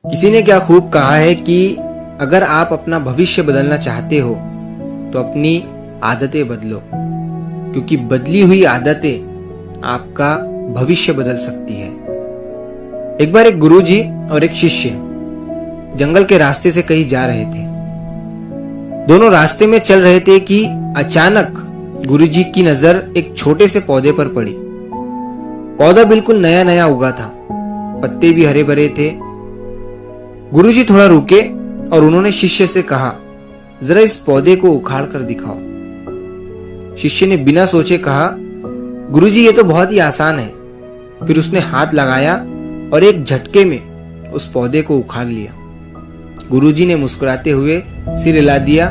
किसी ने क्या खूब कहा है कि अगर आप अपना भविष्य बदलना चाहते हो तो अपनी आदतें बदलो, क्योंकि बदली हुई आदतें आपका भविष्य बदल सकती है। एक बार एक गुरुजी और एक शिष्य जंगल के रास्ते से कहीं जा रहे थे। दोनों रास्ते में चल रहे थे कि अचानक गुरुजी की नजर एक छोटे से पौधे पर पड़ी। पौधा बिल्कुल नया नया उगा था, पत्ते भी हरे भरे थे। गुरुजी थोड़ा रुके और उन्होंने शिष्य से कहा, जरा इस पौधे को उखाड़ कर दिखाओ। शिष्य ने बिना सोचे कहा, गुरुजी ये तो बहुत ही आसान है। फिर उसने हाथ लगाया और एक झटके में उस पौधे को उखाड़ लिया। गुरुजी ने मुस्कुराते हुए सिर हिला दिया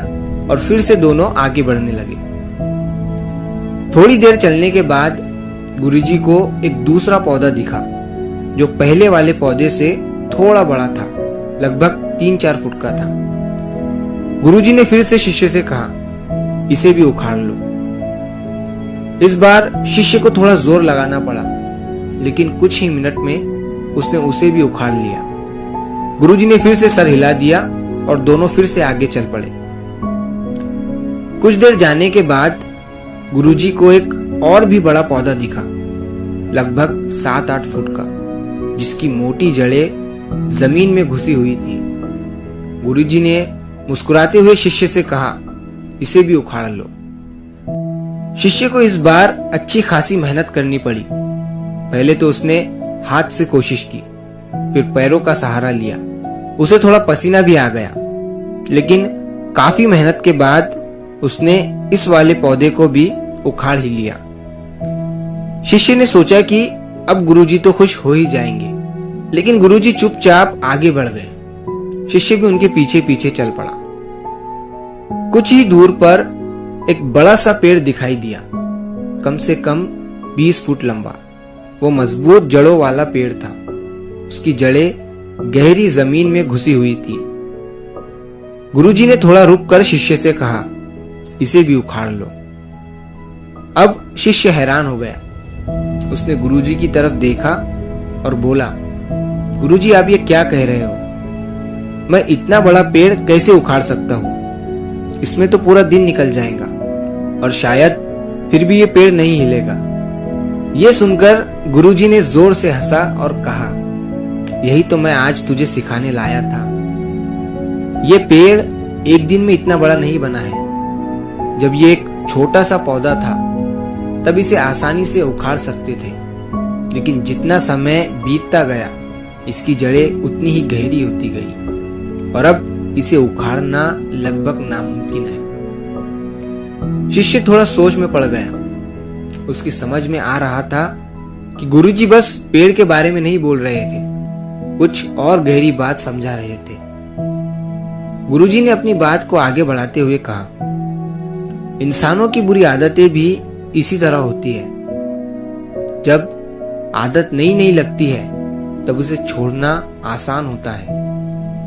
और फिर से दोनों आगे बढ़ने लगे। थोड़ी देर चलने के बाद गुरुजी को एक दूसरा पौधा दिखा जो पहले वाले पौधे से थोड़ा बड़ा था, लगभग 3-4 फुट का था। गुरुजी ने फिर से शिष्य से कहा, इसे भी उखाड़ लो। इस बार शिष्य को थोड़ा जोर लगाना पड़ा, लेकिन कुछ ही मिनट में उसने उसे भी उखाड़ लिया। गुरुजी ने फिर से सर हिला दिया और दोनों फिर से आगे चल पड़े। कुछ देर जाने के बाद गुरुजी को एक और भी बड़ा पौधा दिखा, लगभग 7-8 फुट का, जिसकी मोटी जड़ें जमीन में घुसी हुई थी। गुरुजी ने मुस्कुराते हुए शिष्य से कहा, इसे भी उखाड़ लो। शिष्य को इस बार अच्छी खासी मेहनत करनी पड़ी। पहले तो उसने हाथ से कोशिश की, फिर पैरों का सहारा लिया। उसे थोड़ा पसीना भी आ गया, लेकिन काफी मेहनत के बाद उसने इस वाले पौधे को भी उखाड़ ही लिया। शिष्य ने सोचा कि अब गुरुजी तो खुश हो ही जाएंगे, लेकिन गुरुजी चुपचाप आगे बढ़ गए। शिष्य भी उनके पीछे पीछे चल पड़ा। कुछ ही दूर पर एक बड़ा सा पेड़ दिखाई दिया, कम से कम 20 फुट लंबा। वो मजबूत जड़ों वाला पेड़ था। उसकी जड़ें गहरी जमीन में घुसी हुई थी। गुरुजी ने थोड़ा रुक कर शिष्य से कहा, इसे भी उखाड़ लो। अब शिष्य हैरान हो गया। उसने गुरुजी की तरफ देखा और बोला, गुरुजी आप ये क्या कह रहे हो? मैं इतना बड़ा पेड़ कैसे उखाड़ सकता हूँ? इसमें तो पूरा दिन निकल जाएगा और शायद फिर भी ये पेड़ नहीं हिलेगा। ये सुनकर गुरुजी ने जोर से हंसा और कहा, यही तो मैं आज तुझे सिखाने लाया था। ये पेड़ एक दिन में इतना बड़ा नहीं बना है। जब ये एक छोटा सा पौधा था तब इसे आसानी से उखाड़ सकते थे, लेकिन जितना समय बीतता गया इसकी जड़ें उतनी ही गहरी होती गई और अब इसे उखाड़ना लगभग नामुमकिन है। शिष्य थोड़ा सोच में पड़ गया। उसकी समझ में आ रहा था कि गुरुजी बस पेड़ के बारे में नहीं बोल रहे थे, कुछ और गहरी बात समझा रहे थे। गुरुजी ने अपनी बात को आगे बढ़ाते हुए कहा, इंसानों की बुरी आदतें भी इसी तरह होती है। जब आदत नई नई लगती है तब उसे छोड़ना आसान होता है,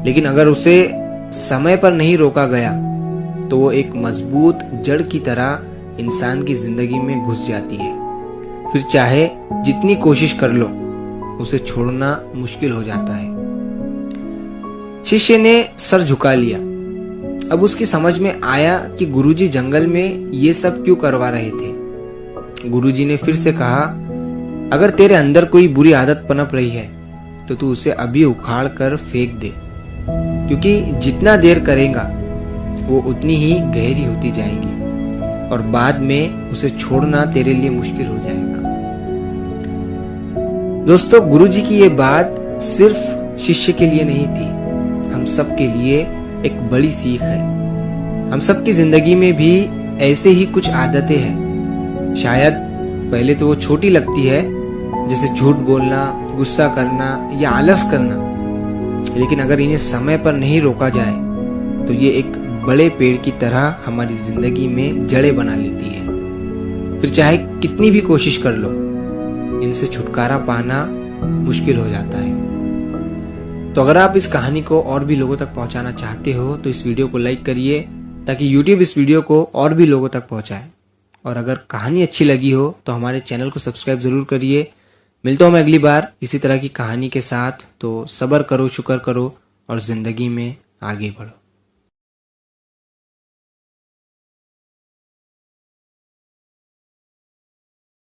लेकिन अगर उसे समय पर नहीं रोका गया तो वो एक मजबूत जड़ की तरह इंसान की जिंदगी में घुस जाती है। फिर चाहे जितनी कोशिश कर लो, उसे छोड़ना मुश्किल हो जाता है। शिष्य ने सर झुका लिया। अब उसकी समझ में आया कि गुरुजी जंगल में ये सब क्यों करवा रहे थे। गुरुजी ने फिर से कहा, अगर तेरे अंदर कोई बुरी आदत पनप रही है तो तू उसे अभी उखाड़ कर फेंक दे, क्योंकि जितना देर करेगा वो उतनी ही गहरी होती जाएगी और बाद में उसे छोड़ना तेरे लिए मुश्किल हो जाएगा। दोस्तों, गुरुजी की ये बात सिर्फ शिष्य के लिए नहीं थी, हम सब के लिए एक बड़ी सीख है। हम सब की जिंदगी में भी ऐसे ही कुछ आदतें हैं। शायद पहले तो वो छोटी लगती है, जैसे झूठ बोलना, गुस्सा करना या आलस करना, लेकिन अगर इन्हें समय पर नहीं रोका जाए तो ये एक बड़े पेड़ की तरह हमारी जिंदगी में जड़ें बना लेती है। फिर चाहे कितनी भी कोशिश कर लो, इनसे छुटकारा पाना मुश्किल हो जाता है। तो अगर आप इस कहानी को और भी लोगों तक पहुंचाना चाहते हो तो इस वीडियो को लाइक करिए, ताकि YouTube इस वीडियो को और भी लोगों तक पहुंचाए। और अगर कहानी अच्छी लगी हो तो हमारे चैनल को सब्सक्राइब जरूर करिए, मिलता हूँ मैं अगली बार इसी तरह की कहानी के साथ। तो सब्र करो, शुक्र करो और ज़िंदगी में आगे बढ़ो।